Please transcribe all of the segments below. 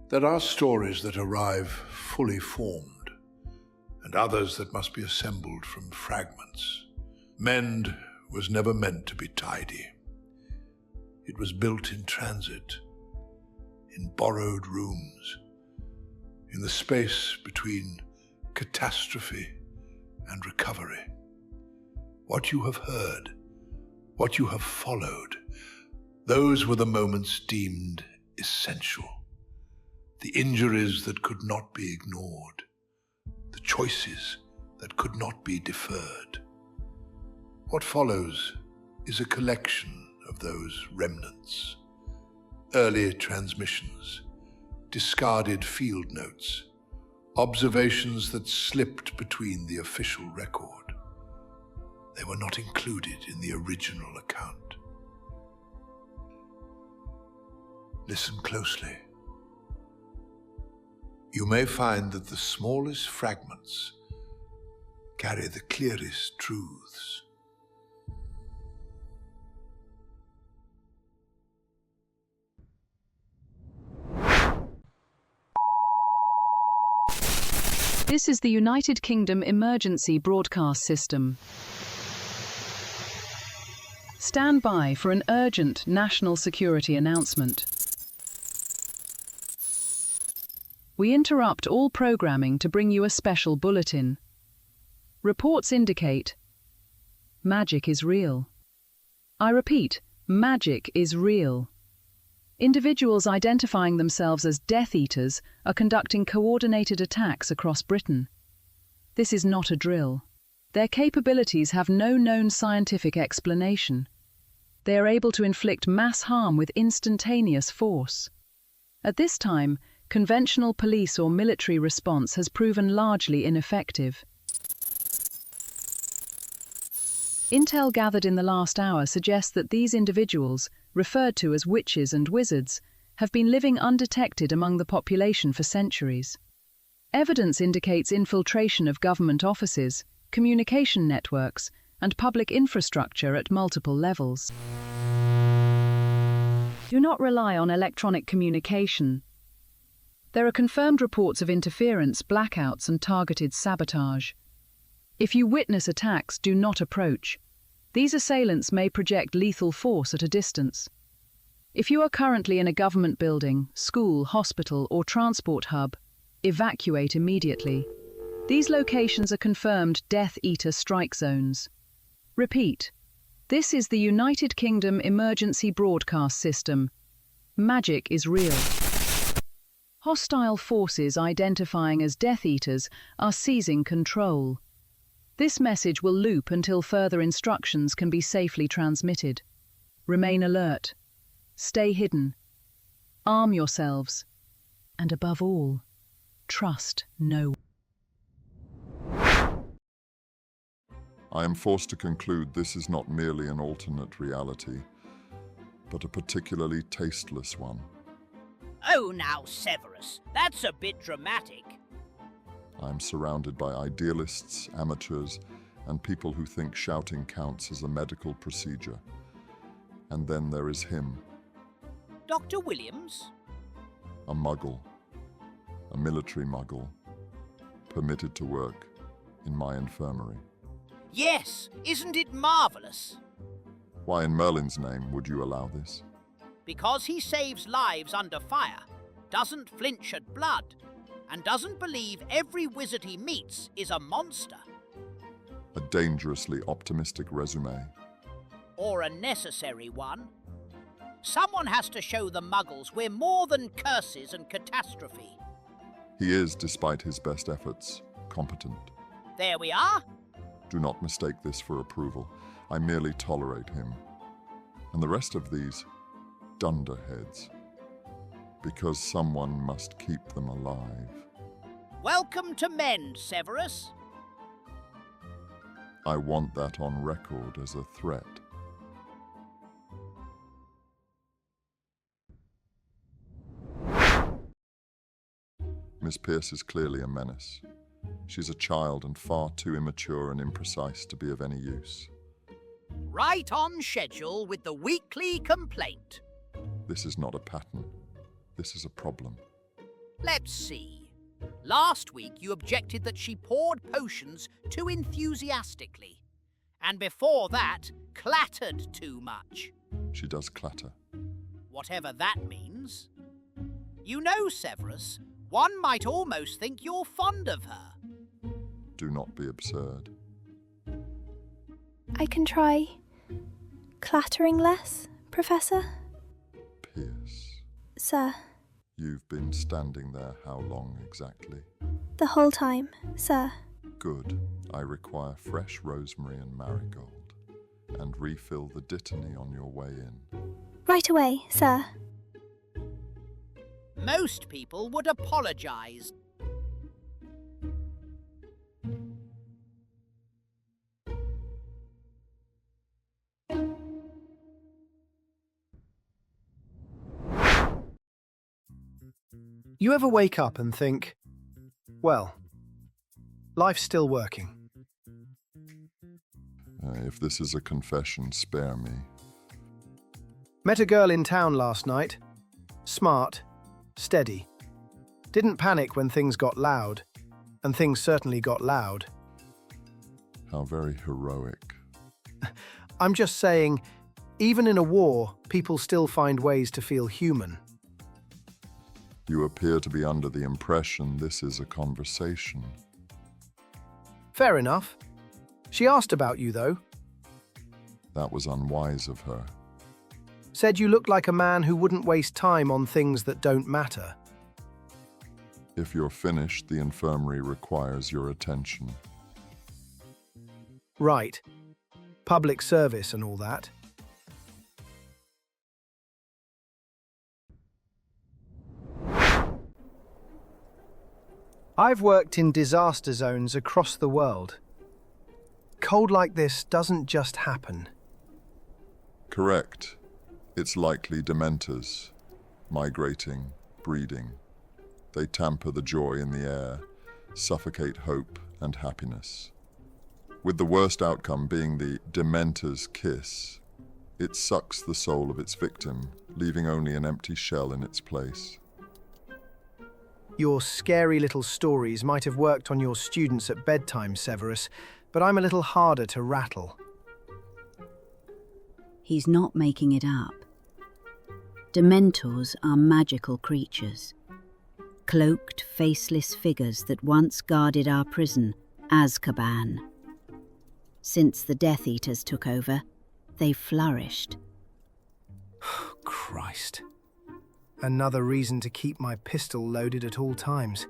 There are stories that arrive fully formed, and others that must be assembled from fragments. M.E.N.D was never meant to be tidy. It was built in transit, in borrowed rooms, in the space between catastrophe and recovery. What you have heard, what you have followed, those were the moments deemed essential. The injuries that could not be ignored, the choices that could not be deferred. What follows is a collection of those remnants. Early transmissions, discarded field notes, observations that slipped between the official record. They were not included in the original account. Listen closely. You may find that the smallest fragments carry the clearest truths. This is the United Kingdom Emergency Broadcast System. Stand by for an urgent national security announcement. We interrupt all programming to bring you a special bulletin. Reports indicate magic is real. I repeat, magic is real. Individuals identifying themselves as Death Eaters are conducting coordinated attacks across Britain. This is not a drill. Their capabilities have no known scientific explanation. They are able to inflict mass harm with instantaneous force. At this time, conventional police or military response has proven largely ineffective. Intel gathered in the last hour suggests that these individuals, referred to as witches and wizards, have been living undetected among the population for centuries. Evidence indicates infiltration of government offices, communication networks, and public infrastructure at multiple levels. Do not rely on electronic communication. There are confirmed reports of interference, blackouts, and targeted sabotage. If you witness attacks, do not approach. These assailants may project lethal force at a distance. If you are currently in a government building, school, hospital, or transport hub, evacuate immediately. These locations are confirmed Death Eater strike zones. Repeat, this is the United Kingdom Emergency Broadcast System. Magic is real. Hostile forces identifying as Death Eaters are seizing control. This message will loop until further instructions can be safely transmitted. Remain alert. Stay hidden. Arm yourselves. And above all, trust no one. I am forced to conclude this is not merely an alternate reality, but a particularly tasteless one. Oh, now, Severus, that's a bit dramatic. I am surrounded by idealists, amateurs, and people who think shouting counts as a medical procedure. And then there is him. Dr. Williams? A muggle. A military muggle. Permitted to work in my infirmary. Yes, isn't it marvellous? Why in Merlin's name would you allow this? Because he saves lives under fire, doesn't flinch at blood, and doesn't believe every wizard he meets is a monster. A dangerously optimistic resume. Or a necessary one. Someone has to show the Muggles we're more than curses and catastrophe. He is, despite his best efforts, competent. There we are. Do not mistake this for approval. I merely tolerate him. And the rest of these dunderheads. Because someone must keep them alive. Welcome to M.E.N.D, Severus. I want that on record as a threat. Miss Pierce is clearly a menace. She's a child and far too immature and imprecise to be of any use. Right on schedule with the weekly complaint. This is not a pattern. This is a problem. Let's see. Last week you objected that she poured potions too enthusiastically. And before that, clattered too much. She does clatter. Whatever that means. You know, Severus, one might almost think you're fond of her. Do not be absurd. I can try clattering less, Professor. Pierce. Sir. You've been standing there how long exactly? The whole time, sir. Good. I require fresh rosemary and marigold. And refill the dittany on your way in. Right away, sir. Most people would apologise. You ever wake up and think, well, life's still working? If this is a confession, spare me. Met a girl in town last night. Smart, steady. Didn't panic when things got loud, and things certainly got loud. How very heroic. I'm just saying, even in a war, people still find ways to feel human. You appear to be under the impression this is a conversation. Fair enough. She asked about you, though. That was unwise of her. Said you looked like a man who wouldn't waste time on things that don't matter. If you're finished, the infirmary requires your attention. Right. Public service and all that. I've worked in disaster zones across the world. Cold like this doesn't just happen. Correct. It's likely dementors, migrating, breeding. They tamper the joy in the air, suffocate hope and happiness. With the worst outcome being the dementor's kiss, it sucks the soul of its victim, leaving only an empty shell in its place. Your scary little stories might have worked on your students at bedtime, Severus, but I'm a little harder to rattle. He's not making it up. Dementors are magical creatures. Cloaked, faceless figures that once guarded our prison, Azkaban. Since the Death Eaters took over, they've flourished. Christ. Another reason to keep my pistol loaded at all times.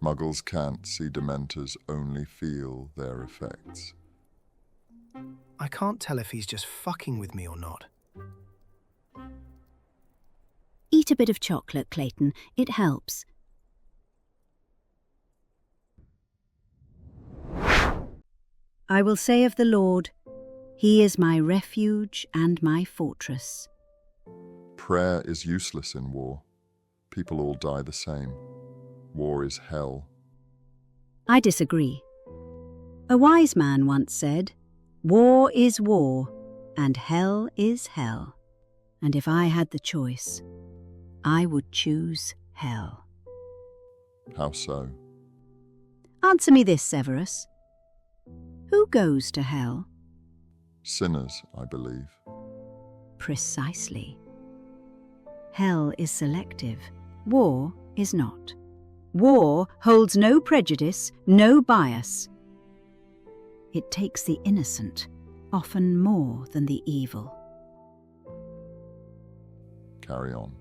Muggles can't see dementors, only feel their effects. I can't tell if he's just fucking with me or not. Eat a bit of chocolate, Clayton. It helps. I will say of the Lord, He is my refuge and my fortress. Prayer is useless in war. People all die the same. War is hell. I disagree. A wise man once said, "War is war, and hell is hell. And if I had the choice, I would choose hell." How so? Answer me this, Severus. Who goes to hell? Sinners, I believe. Precisely. Hell is selective. War is not. War holds no prejudice, no bias. It takes the innocent, often more than the evil. Carry on.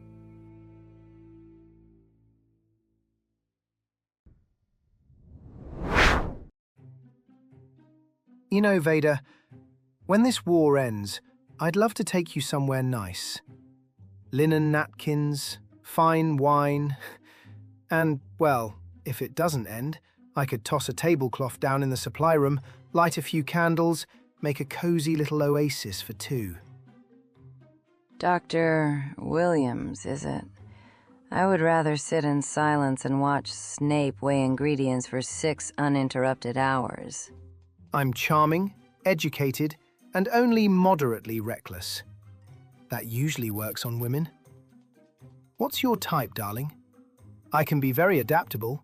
You know, Vader, when this war ends, I'd love to take you somewhere nice. Linen napkins, fine wine, and, well, if it doesn't end, I could toss a tablecloth down in the supply room, light a few candles, make a cozy little oasis for two. Dr. Williams, is it? I would rather sit in silence and watch Snape weigh ingredients for 6 uninterrupted hours. I'm charming, educated, and only moderately reckless. That usually works on women. What's your type, darling? I can be very adaptable.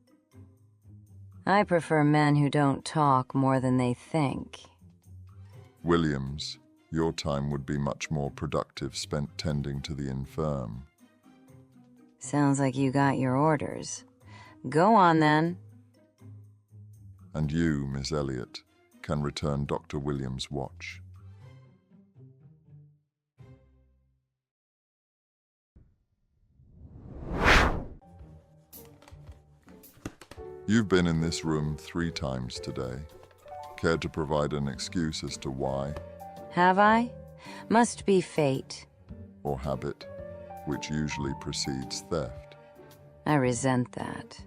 I prefer men who don't talk more than they think. Williams, your time would be much more productive spent tending to the infirm. Sounds like you got your orders. Go on, then. And you, Miss Elliot, can return Dr. Williams' watch. You've been in this room 3 times today. Care to provide an excuse as to why? Have I? Must be fate. Or habit, which usually precedes theft. I resent that.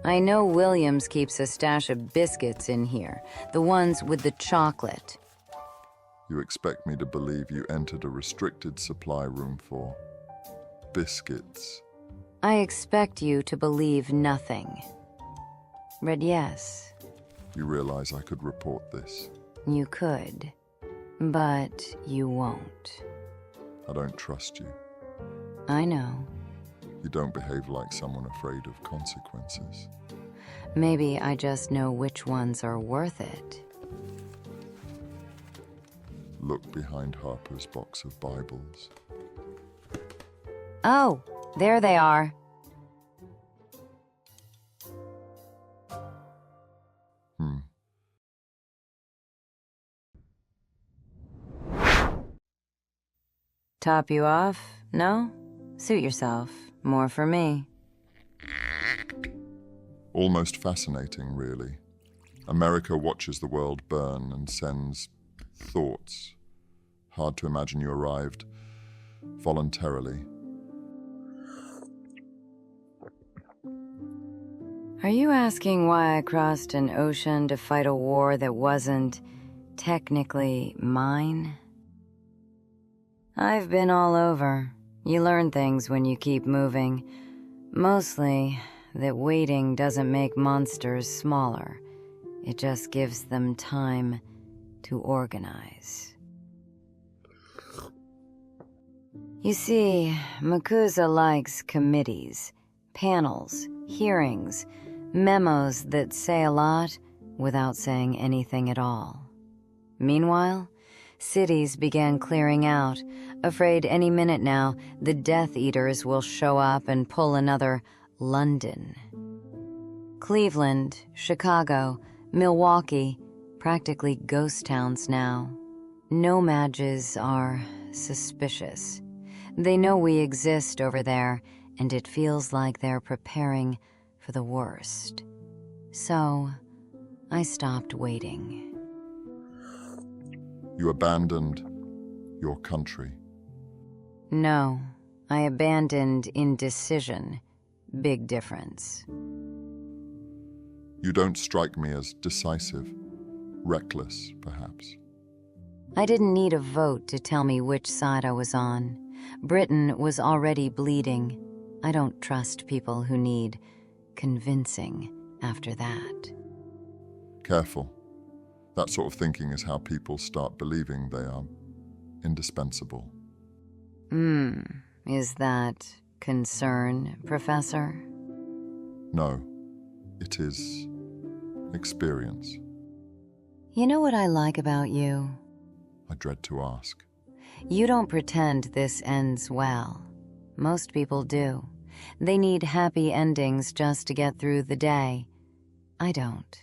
I know Williams keeps a stash of biscuits in here, the ones with the chocolate. You expect me to believe you entered a restricted supply room for biscuits? I expect you to believe nothing. But yes, You realize I could report this? you could. But you won't. I don't trust you. I know. You don't behave like someone afraid of consequences. Maybe I just know which ones are worth it. Look behind Harper's box of Bibles. Oh, there they are. Top you off? No? Suit yourself. More for me. Almost fascinating, really. America watches the world burn and sends thoughts. Hard to imagine you arrived voluntarily. Are you asking why I crossed an ocean to fight a war that wasn't technically mine? I've been all over. You learn things when you keep moving. Mostly that waiting doesn't make monsters smaller. It just gives them time to organize. You see, Makuza likes committees, panels, hearings, memos that say a lot without saying anything at all. Meanwhile, cities began clearing out, afraid any minute now the Death Eaters will show up and pull another London. Cleveland, Chicago, Milwaukee, practically ghost towns now. Nomads are suspicious. They know we exist over there, and it feels like they're preparing for the worst. So, I stopped waiting. You abandoned your country. No, I abandoned indecision. Big difference. You don't strike me as decisive, reckless, perhaps. I didn't need a vote to tell me which side I was on. Britain was already bleeding. I don't trust people who need convincing after that. Careful. That sort of thinking is how people start believing they are indispensable. Is that concern, Professor? No, it is experience. You know what I like about you? I dread to ask. You don't pretend this ends well. Most people do. They need happy endings just to get through the day. I don't.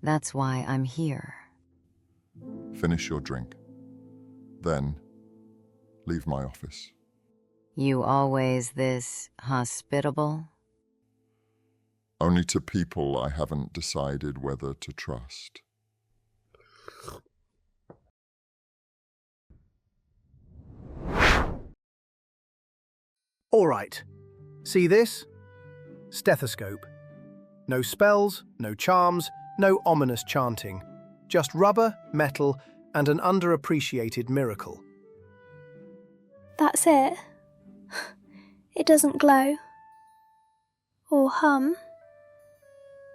That's why I'm here. Finish your drink. Then, leave my office. You always this hospitable? Only to people I haven't decided whether to trust. All right. See this? Stethoscope. No spells, no charms, no ominous chanting. Just rubber, metal, and an underappreciated miracle. That's it. It doesn't glow. Or hum.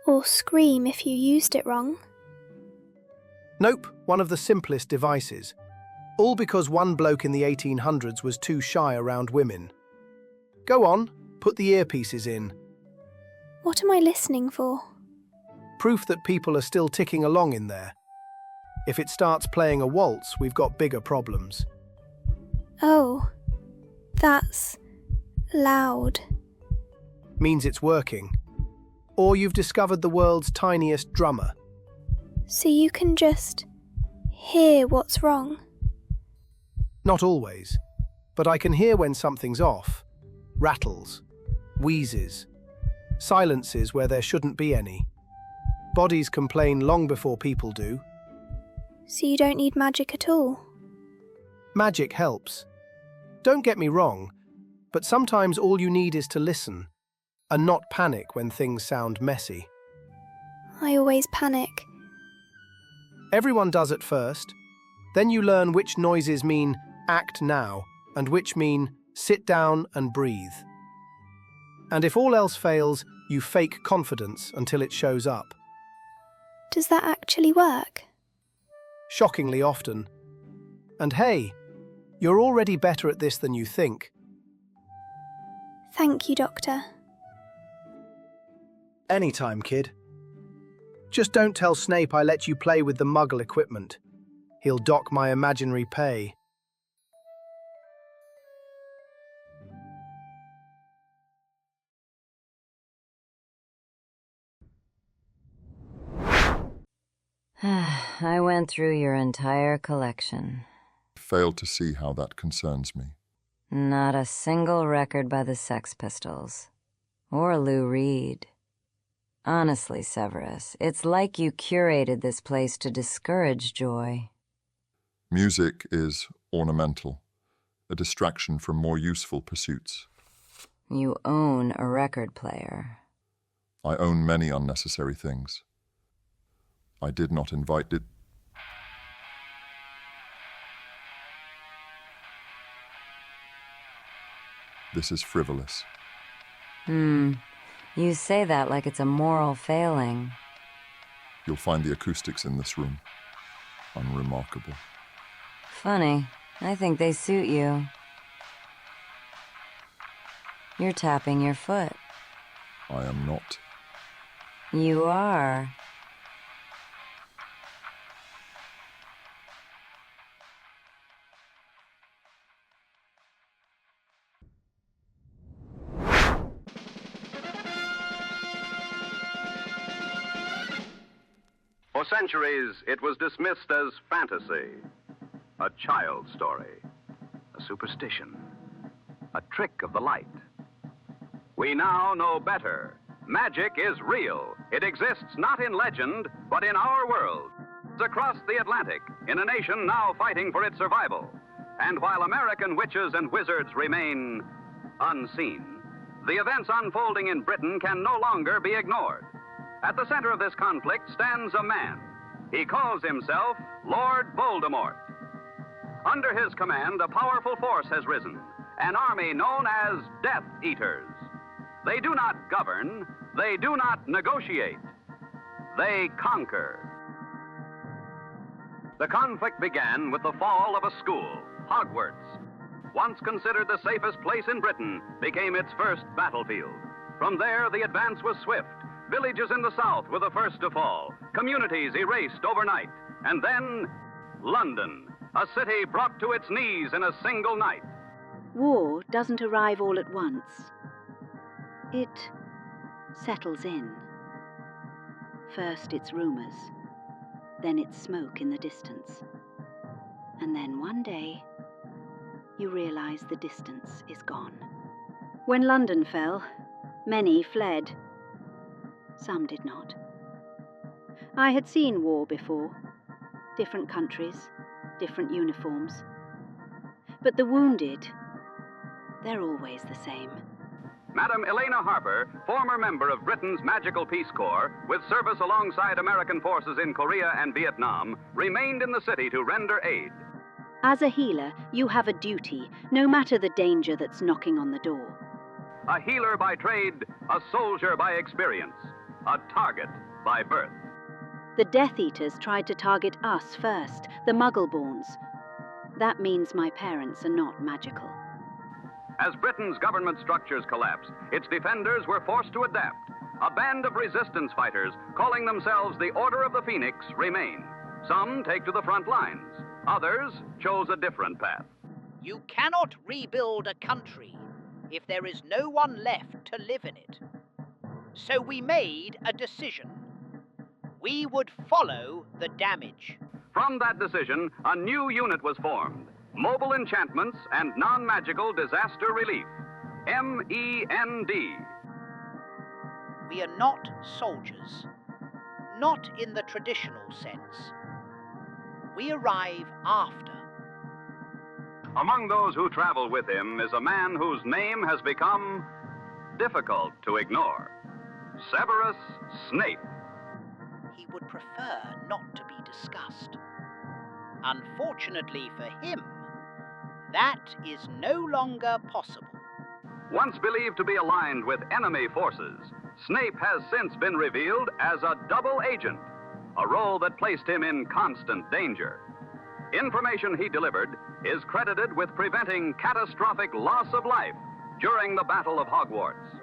Or scream if you used it wrong. Nope, one of the simplest devices. All because one bloke in the 1800s was too shy around women. Go on, Put the earpieces in. What am I listening for? Proof that people are still ticking along in there. If it starts playing a waltz, we've got bigger problems. Oh, that's loud. Means it's working. Or you've discovered the world's tiniest drummer. So you can just hear what's wrong? Not always, but I can hear when something's off. Rattles, wheezes, silences where there shouldn't be any. Bodies complain long before people do. So you don't need magic at all? Magic helps. Don't get me wrong, but sometimes all you need is to listen and not panic when things sound messy. I always panic. Everyone does at first. Then you learn which noises mean act now and which mean sit down and breathe. And if all else fails, you fake confidence until it shows up. Does that actually work? Shockingly often. And hey, you're already better at this than you think. Thank you, Doctor. Anytime, kid. Just don't tell Snape I let you play with the Muggle equipment. He'll dock my imaginary pay. I went through your entire collection. Failed to see how that concerns me. Not a single record by the Sex Pistols. Or Lou Reed. Honestly, Severus, it's like you curated this place to discourage joy. Music is ornamental, a distraction from more useful pursuits. You own a record player. I own many unnecessary things. I did not invite it. This is frivolous. You say that like it's a moral failing. You'll find the acoustics in this room unremarkable. Funny, I think they suit you. You're tapping your foot. I am not. You are. For centuries, it was dismissed as fantasy, a child's story, a superstition, a trick of the light. We now know better. Magic is real. It exists not in legend, but in our world. Across the Atlantic, in a nation now fighting for its survival. And while American witches and wizards remain unseen, the events unfolding in Britain can no longer be ignored. At the center of this conflict stands a man. He calls himself Lord Voldemort. Under his command, a powerful force has risen, an army known as Death Eaters. They do not govern, they do not negotiate, they conquer. The conflict began with the fall of a school, Hogwarts. Once considered the safest place in Britain, became its first battlefield. From there, the advance was swift. Villages in the south were the first to fall, communities erased overnight, and then London, a city brought to its knees in a single night. War doesn't arrive all at once. It settles in. First it's rumours, then it's smoke in the distance. And then one day, you realise the distance is gone. When London fell, many fled. Some did not. I had seen war before. Different countries, different uniforms. But the wounded, they're always the same. Madam Elena Harper, former member of Britain's Magical Peace Corps, with service alongside American forces in Korea and Vietnam, remained in the city to render aid. As a healer, you have a duty, no matter the danger that's knocking on the door. A healer by trade, a soldier by experience, a target by birth. The Death Eaters tried to target us first, the Muggle-borns. That means my parents are not magical. As Britain's government structures collapsed, its defenders were forced to adapt. A band of resistance fighters, calling themselves the Order of the Phoenix, remain. Some take to the front lines. Others chose a different path. You cannot rebuild a country if there is no one left to live in it. So we made a decision. We would follow the damage. From that decision, a new unit was formed. Mobile Enchantments and Non-Magical Disaster Relief. M.E.N.D. We are not soldiers. Not in the traditional sense. We arrive after. Among those who travel with him is a man whose name has become difficult to ignore. Severrussnape. He would prefer not to be discussed. Unfortunately for him, that is no longer possible. Once believed to be aligned with enemy forces, Snape has since been revealed as a double agent, a role that placed him in constant danger. Information he delivered is credited with preventing catastrophic loss of life during the Battle of Hogwarts.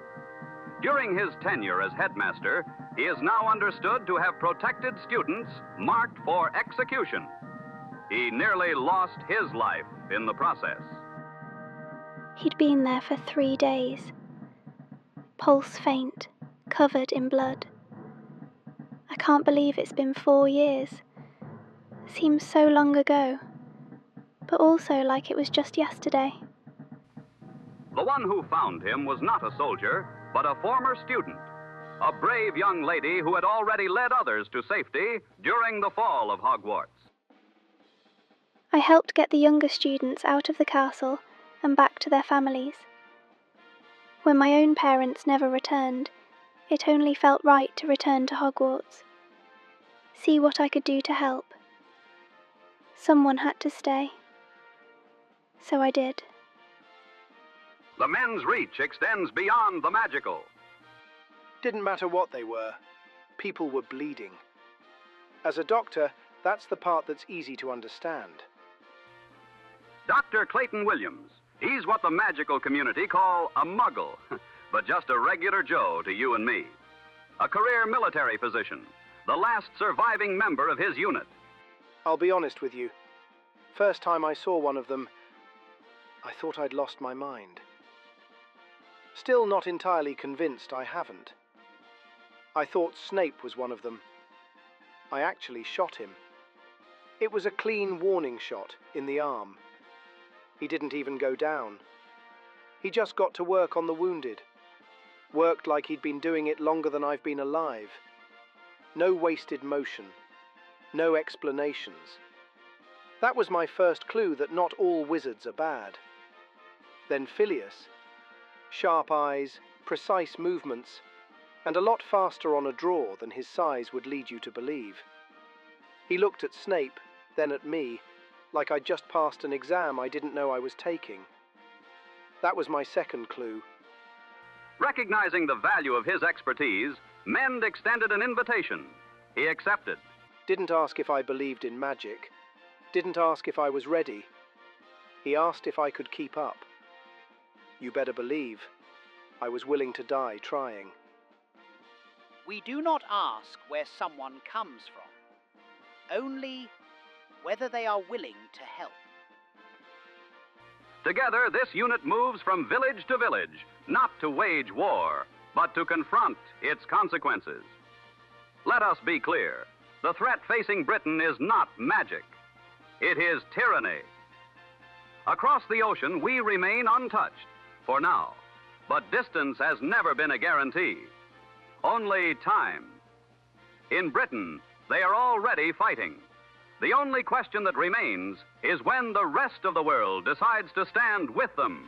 During his tenure as headmaster, he is now understood to have protected students marked for execution. He nearly lost his life in the process. He'd been there for 3 days. Pulse faint, covered in blood. I can't believe it's been 4 years. Seems so long ago, but also like it was just yesterday. The one who found him was not a soldier, but a former student. A brave young lady who had already led others to safety during the fall of Hogwarts. I helped get the younger students out of the castle and back to their families. When my own parents never returned, it only felt right to return to Hogwarts. See what I could do to help. Someone had to stay. So I did. The men's reach extends beyond the magical. Didn't matter what they were. People were bleeding. As a doctor, that's the part that's easy to understand. Dr. Clayton Williams. He's what the magical community call a muggle, but just a regular Joe to you and me. A career military physician, the last surviving member of his unit. I'll be honest with you. First time I saw one of them, I thought I'd lost my mind. Still not entirely convinced I haven't. I thought Snape was one of them. I actually shot him. It was a clean warning shot in the arm. He didn't even go down. He just got to work on the wounded. Worked like he'd been doing it longer than I've been alive. No wasted motion. No explanations. That was my first clue that not all wizards are bad. Then Phileas. Sharp eyes, precise movements, and a lot faster on a draw than his size would lead you to believe. He looked at Snape, then at me, like I'd just passed an exam I didn't know I was taking. That was my second clue. Recognizing the value of his expertise, M.E.N.D extended an invitation. He accepted. Didn't ask if I believed in magic. Didn't ask if I was ready. He asked if I could keep up. You better believe I was willing to die trying. We do not ask where someone comes from, only whether they are willing to help. Together, this unit moves from village to village, not to wage war, but to confront its consequences. Let us be clear. The threat facing Britain is not magic. It is tyranny. Across the ocean, we remain untouched, for now. But distance has never been a guarantee. Only time. In Britain, they are already fighting. The only question that remains is when the rest of the world decides to stand with them.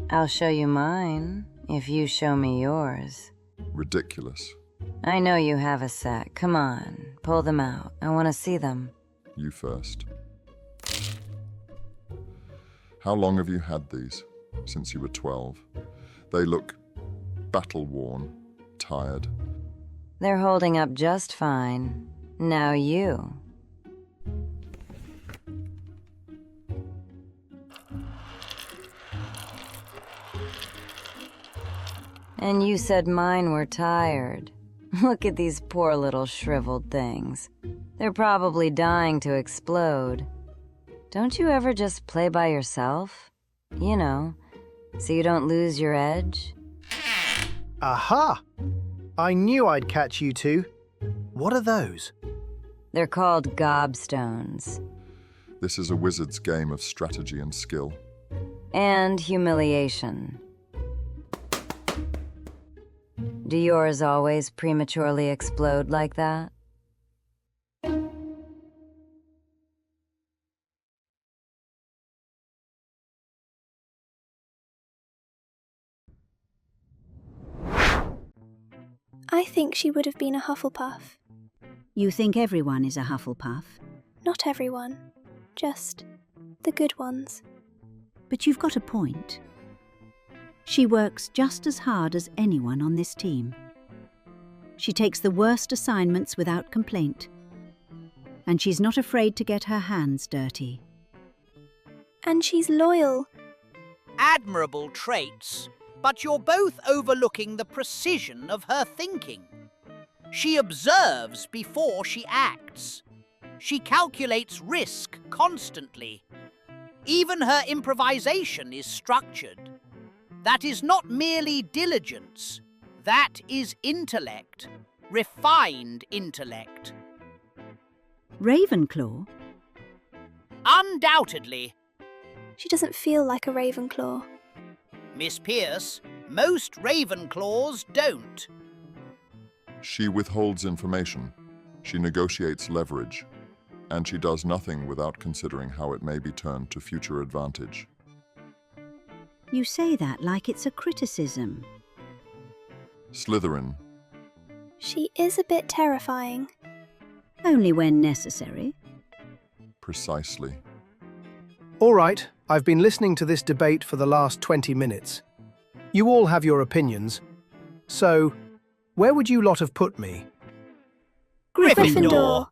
I'll show you mine if you show me yours. Ridiculous. I know you have a set. Come on, pull them out. I want to see them. You first. How long have you had these? Since you were 12. They look battle-worn, tired. They're holding up just fine. Now you. And you said mine were tired. Look at these poor little shriveled things. They're probably dying to explode. Don't you ever just play by yourself? You know, so you don't lose your edge? Aha! I knew I'd catch you two. What are those? They're called gobstones. This is a wizard's game of strategy and skill. And humiliation. Do yours always prematurely explode like that? I think she would have been a Hufflepuff. You think everyone is a Hufflepuff? Not everyone, just the good ones. But you've got a point. She works just as hard as anyone on this team. She takes the worst assignments without complaint. And she's not afraid to get her hands dirty. And she's loyal. Admirable traits, but you're both overlooking the precision of her thinking. She observes before she acts. She calculates risk constantly. Even her improvisation is structured. That is not merely diligence. That is intellect. Refined intellect. Ravenclaw? Undoubtedly. She doesn't feel like a Ravenclaw. Miss Pierce, most Ravenclaws don't. She withholds information. She negotiates leverage. And she does nothing without considering how it may be turned to future advantage. You say that like it's a criticism. Slytherin. She is a bit terrifying. Only when necessary. Precisely. All right, I've been listening to this debate for the last 20 minutes. You all have your opinions. So, where would you lot have put me? Gryffindor.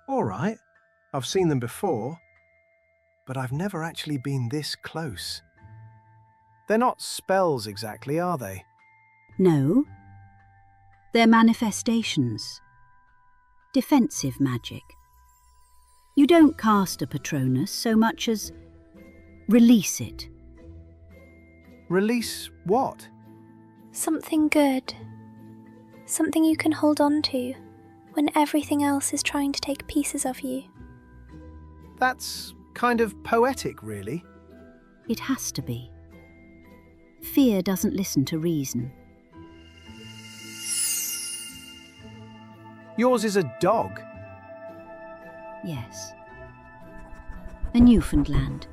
All right, I've seen them before, but I've never actually been this close. They're not spells exactly, are they? No. They're manifestations. Defensive magic. You don't cast a Patronus so much as release it. Release what? Something good. Something you can hold on to when everything else is trying to take pieces of you. That's kind of poetic, really. It has to be. Fear doesn't listen to reason. Yours is a dog. Yes. A Newfoundland.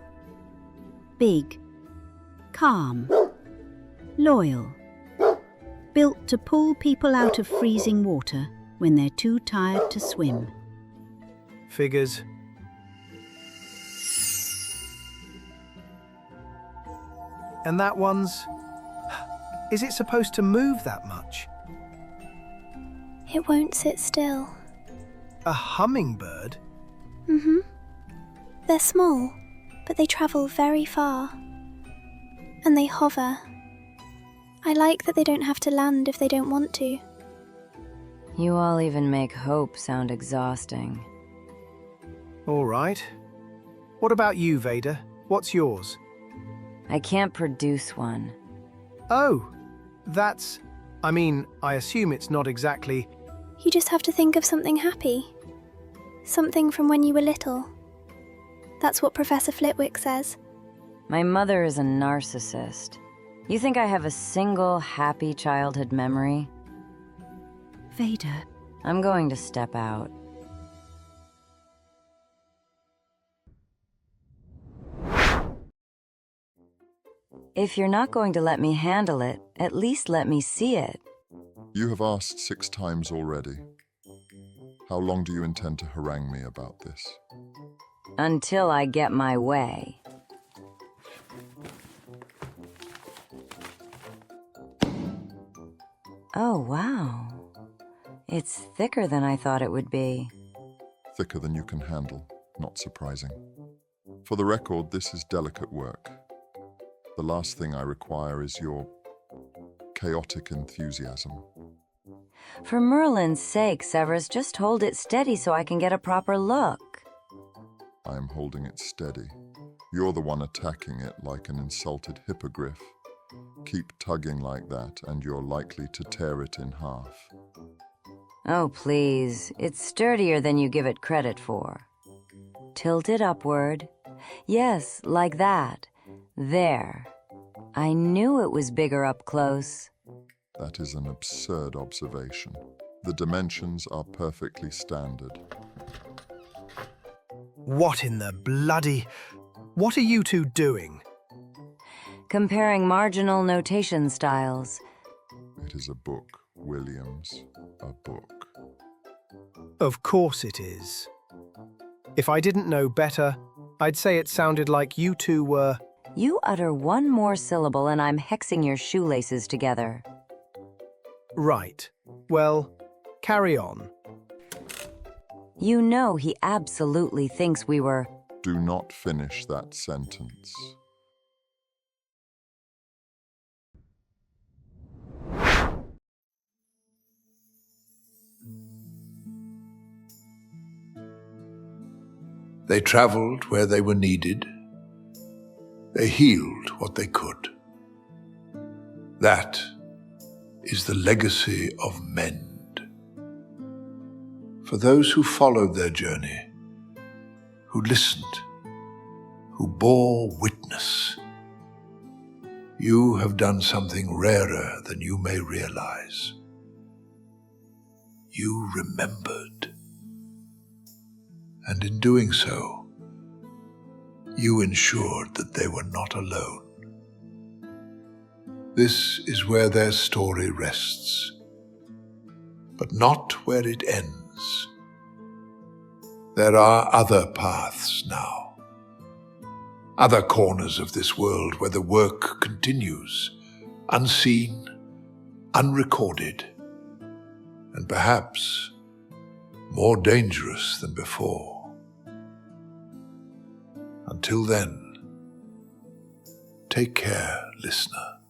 Big. Calm. Loyal. Built to pull people out of freezing water when they're too tired to swim. Figures. And that one's... Is it supposed to move that much? It won't sit still. A hummingbird? Mm-hmm. They're small, but they travel very far. And they hover. I like that they don't have to land if they don't want to. You all even make hope sound exhausting. All right. What about you, Vader? What's yours? I can't produce one. Oh, that's... I assume it's not exactly... You just have to think of something happy. Something from when you were little. That's what Professor Flitwick says. My mother is a narcissist. You think I have a single happy childhood memory? Vader. I'm going to step out. If you're not going to let me handle it, at least let me see it. You have asked 6 times already. How long do you intend to harangue me about this? Until I get my way. Oh, wow. It's thicker than I thought it would be. Thicker than you can handle, not surprising. For the record, this is delicate work. The last thing I require is your chaotic enthusiasm. For Merlin's sake, Severus, just hold it steady so I can get a proper look. I am holding it steady. You're the one attacking it like an insulted hippogriff. Keep tugging like that, and you're likely to tear it in half. Oh, please. It's sturdier than you give it credit for. Tilt it upward. Yes, like that. There. I knew it was bigger up close. That is an absurd observation. The dimensions are perfectly standard. What in the bloody... What are you two doing? Comparing marginal notation styles. It is a book, Williams. A book. Of course it is. If I didn't know better, I'd say it sounded like you two were... You utter one more syllable and I'm hexing your shoelaces together. Right. Well, carry on. You know he absolutely thinks we were... Do not finish that sentence. They traveled where they were needed. They healed what they could. That is the legacy of M.E.N.D. For those who followed their journey, who listened, who bore witness, you have done something rarer than you may realize. You remembered. And in doing so, you ensured that they were not alone. This is where their story rests, but not where it ends. There are other paths now, other corners of this world where the work continues, unseen, unrecorded, and perhaps more dangerous than before. Until then, take care, listener.